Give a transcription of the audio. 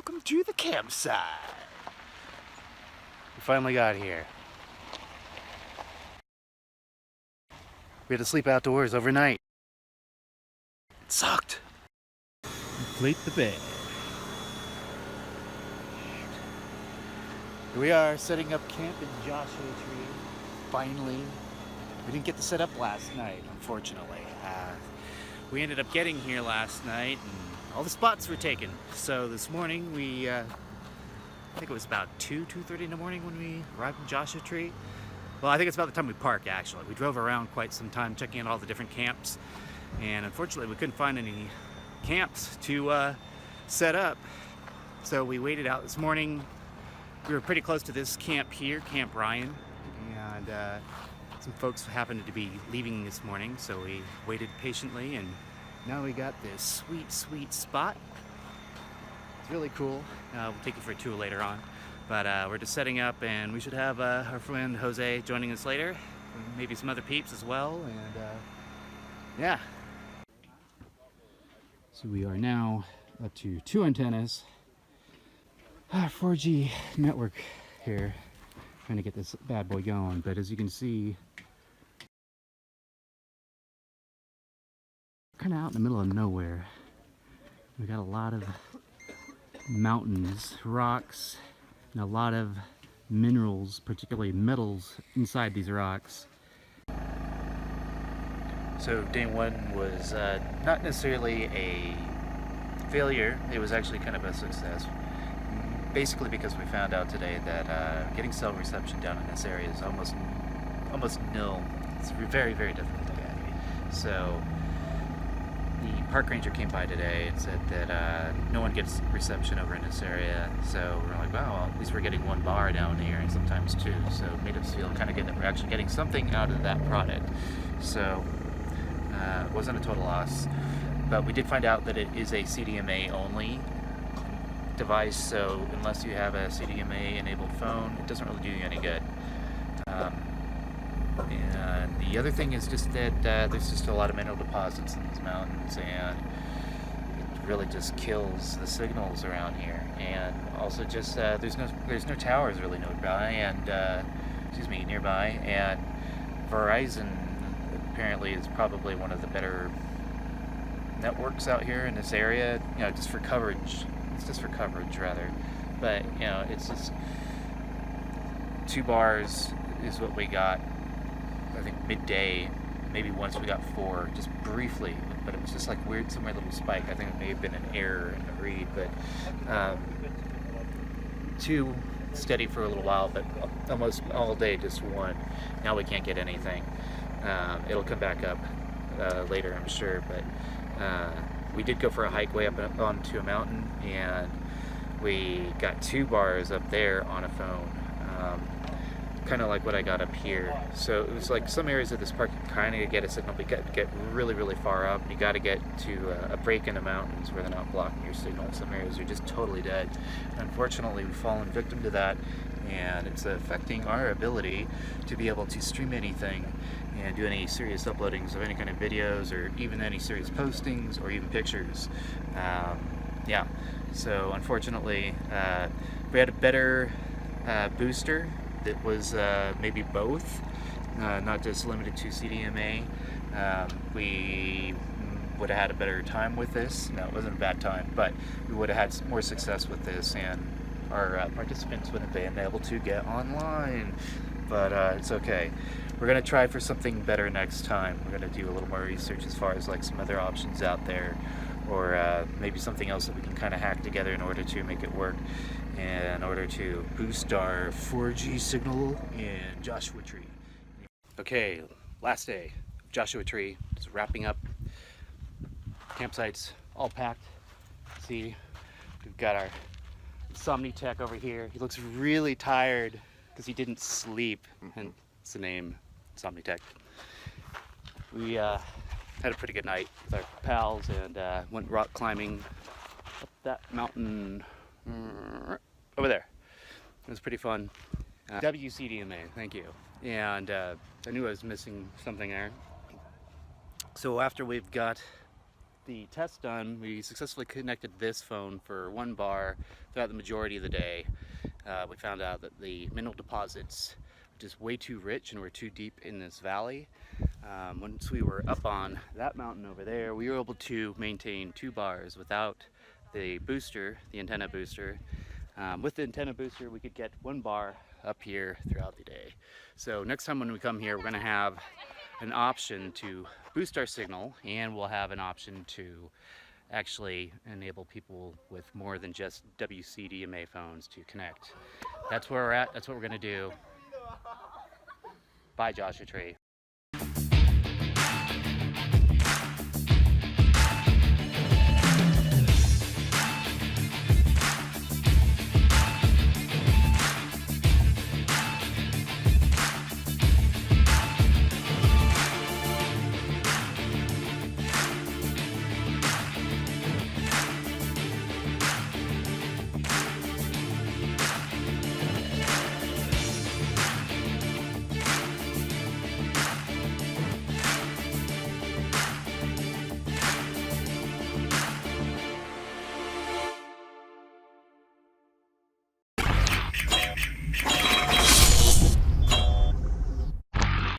welcome to the campsite. We finally got here. We had to sleep outdoors overnight. It sucked. Complete the bed. Here we are setting up camp in Joshua Tree. Finally. We didn't get to set up last night, unfortunately. We ended up getting here last night and all the spots were taken. So this morning we, I think it was about 2:30 in the morning when we arrived in Joshua Tree. Well, I think it's about the time we parked actually. We drove around quite some time checking out all the different camps. And unfortunately we couldn't find any camps to set up. So we waited out this morning. We were pretty close to this camp here, Camp Ryan. And some folks happened to be leaving this morning, so we waited patiently, and now we got this sweet, sweet spot. It's really cool. We'll take you for a tour later on, but we're just setting up, and we should have our friend Jose joining us later, and maybe some other peeps as well, and yeah. So we are now up to 2 antennas, 4G network here. Trying to get this bad boy going, but as you can see, kind of out in the middle of nowhere. We got a lot of mountains, rocks, and a lot of minerals, particularly metals, inside these rocks. So day one was not necessarily a failure, it was actually kind of a success. Basically because we found out today that getting cell reception down in this area is almost nil. It's very, very difficult to get. So the park ranger came by today and said that no one gets reception over in this area. So we're like, wow, well, at least we're getting 1 bar down here and sometimes 2. So it made us feel kind of good that we're actually getting something out of that product. So it wasn't a total loss, but we did find out that it is a CDMA only device, so unless you have a CDMA enabled phone, it doesn't really do you any good. And the other thing is just that there's just a lot of mineral deposits in these mountains, and it really just kills the signals around here. And also just there's no towers really nearby, and nearby. And Verizon apparently is probably one of the better networks out here in this area, you know, just for coverage. It's just for coverage rather, but you know, it's just 2 bars is what we got. I think midday, maybe once we got 4, just briefly, but it was just like weird, some weird little spike. I think it may have been an error in the read, but 2 steady for a little while, but almost all day just 1. Now we can't get anything. It'll come back up later, I'm sure, but we did go for a hike way up onto a mountain, and we got 2 bars up there on a phone, kind of like what I got up here. So it was like some areas of this park you kind of get a signal, but you got to get really, really far up. You got to get to a break in the mountains where they're not blocking your signal. Some areas are just totally dead. Unfortunately, we've fallen victim to that, and it's affecting our ability to be able to stream anything and do any serious uploadings of any kind of videos, or even any serious postings, or even pictures. Yeah, so unfortunately we had a better booster that was maybe both, not just limited to CDMA. We would have had a better time with this. No, it wasn't a bad time, but we would have had more success with this, and our participants would have been able to get online. But it's okay. We're going to try for something better next time. We're going to do a little more research as far as like some other options out there, or maybe something else that we can kind of hack together in order to make it work, and in order to boost our 4G signal in Joshua Tree. Okay, last day, Joshua Tree, just wrapping up. Campsite's all packed. See, we've got our InsomniTech over here. He looks really tired because he didn't sleep, and it's the name, InsomniTech. We had a pretty good night with our pals, and went rock climbing up that mountain over there. It was pretty fun. WCDMA, thank you. And I knew I was missing something there. So after we've got the test done, we successfully connected this phone for 1 bar throughout the majority of the day. We found out that the mineral deposits were just way too rich and were too deep in this valley. Once we were up on that mountain over there, we were able to maintain 2 bars without the booster, the antenna booster. With the antenna booster, we could get 1 bar up here throughout the day. So next time when we come here, we're going to have an option to boost our signal, and we'll have an option to actually enable people with more than just WCDMA phones to connect. That's where we're at. That's what we're going to do. Bye, Joshua Tree.